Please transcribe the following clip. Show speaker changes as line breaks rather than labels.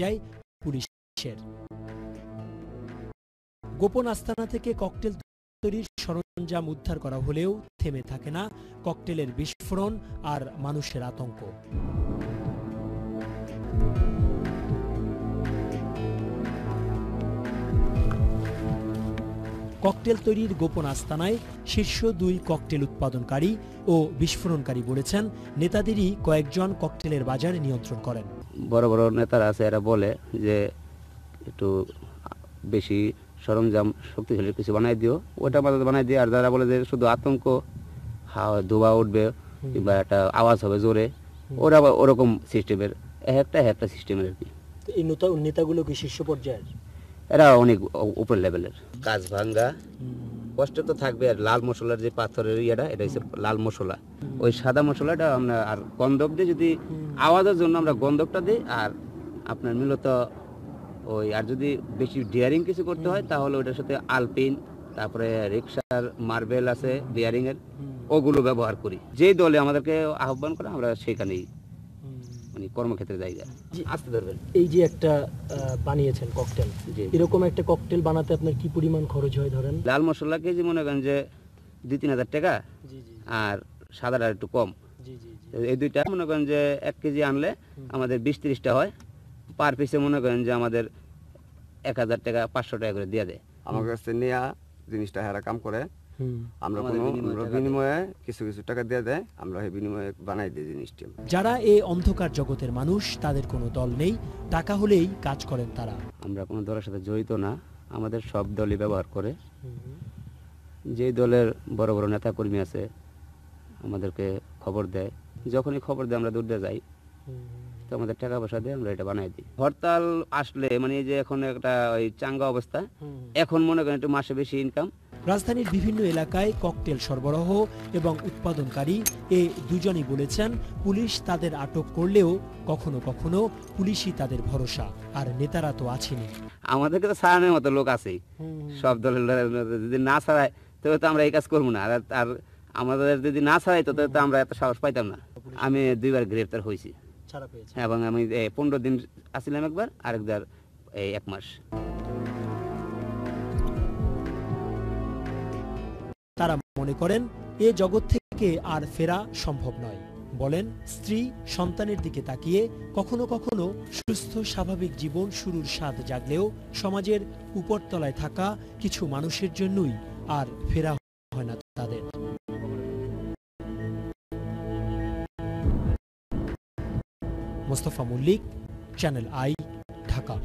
যায় পুলিশের। গোপন আস্তানা থেকে ককটেল তৈরির সরঞ্জাম উদ্ধার করা হলেও থেমে থাকে না ককটেলের বিস্ফোরণ আর মানুষের আতঙ্ক। ককটেল তৈরির গোপন আস্তানায় শীর্ষ 2 ককটেল উৎপাদনকারী ও বিস্ফোরণকারী বলেছেন নেতাদেরই কয়েকজন ককটেলের বাজার নিয়ন্ত্রণ করেন।
বড় বড় নেতারা আছে, এরা বলে যে একটু বেশি সরঞ্জাম শক্তিশালী কিছু বানাই দিও, ওটা আমাদের বানাই দিই। আর যারা বলে যে শুধু আতঙ্ক, ধোঁয়া উঠবে কিংবা একটা আওয়াজ হবে জোরে, ওরা ওরকম সিস্টেমের একটা সিস্টেমের আর কি।
এই নেতাগুলো কি শীর্ষ পর্যায়ের?
এরা অনেক উপর লেভেলের। কাজ ভাঙ্গা কষ্ট তো থাকবে। আর লাল মশলার যে পাথরের ইয়েটা, এটা হচ্ছে লাল মশলা। ওই সাদা মশলাটা আমরা আর গন্ধক দিয়ে, যদি আওয়াজের জন্য আমরা গন্ধকটা দিই। আর আপনার মূলত ওই আর যদি বেশি ডিয়ারিং কিছু করতে হয় তাহলে ওইটার সাথে আলপিন, তারপরে রিক্সার মার্বেল আছে ডিয়ারিং এর, ওগুলো ব্যবহার করি। যেই দলে আমাদেরকে আহ্বান করে আমরা সেখানেই মানে কর্মক্ষেত্রে জায়গা আসতে ধরবেন।
এই যে একটা বানিয়েছেন ককটেল, এরকম একটা ককটেল বানাতে আপনার কি পরিমাণ খরচ হয় ধরেন?
লাল মশলা কেজি মনে করেন যে 2-3 হাজার টাকা, আর সাদাটা একটু কম। এই দুইটা মনে করেন যে 1 কেজি আনলে আমাদের 20-30টা হয়। পার পিসে মনে করেন যে আমাদের 1000 টাকা 500 টাকা করে দিয়ে দেয়।
আমার কাছে নেওয়া জিনিসটা হারা কাম করে, আমরা কোনো বিনিময়ে কিছু কিছু টাকা দিয়ে দেয়, আমরা এই বিনিময়ে বানাই দিই জিনিসটি।
যারা এই অন্ধকার জগতের মানুষ, তাদের কোনো দল নেই, টাকা হলেই কাজ করেন তারা।
আমরা কোনো দলের সাথে জড়িত না, আমাদের সব দলই ব্যবহার করে। যেই দলের বড় বড় নেতা কর্মী আছে আমাদেরকে খবর দেয়, যখনই খবর দেয় আমরা দৌড়ে যাই, তো আমাদের টাকা পয়সা দিয়ে আমরা এটা বানাই দিই। হরতাল আসলে মানে এই যে এখন একটা ওই চাঙ্গা অবস্থা, এখন মনে করেন একটু মাসে বেশি ইনকাম।
রাজধানীর বিভিন্ন এলাকায় ককটেল সরবরাহ এবং উৎপাদনকারী এই দুজনই বলেছেন পুলিশ তাদের আটক করলেও কখনো কখনো পুলিশই তাদের ভরসা, আর নেতারা তো আছেনই।
আমাদেরকে তো ছাড়ানোর মতো লোক আছেই, সব দলের যদি না ছাড়ায় তবে তো আমরা এই কাজ করবো না। আর আমাদের যদি না ছাড়াই তো আমরা এত সাহস পাইতাম না। আমি 2বার গ্রেফতার হয়েছি এবং আমি 15 দিন আসছিলাম একবার, আরেকবার 1 মাস।
তারা মনে করেন এ জগৎ থেকে আর ফেরা সম্ভব নয়। বলেন স্ত্রী সন্তানের দিকে তাকিয়ে কখনো কখনো সুস্থ স্বাভাবিক জীবন শুরুর স্বাদ জাগলেও সমাজের উপরতলায় থাকা কিছু মানুষের জন্যই আর ফেরা হয় না তাদের। Mostafa Mallik, channel I, Dhaka.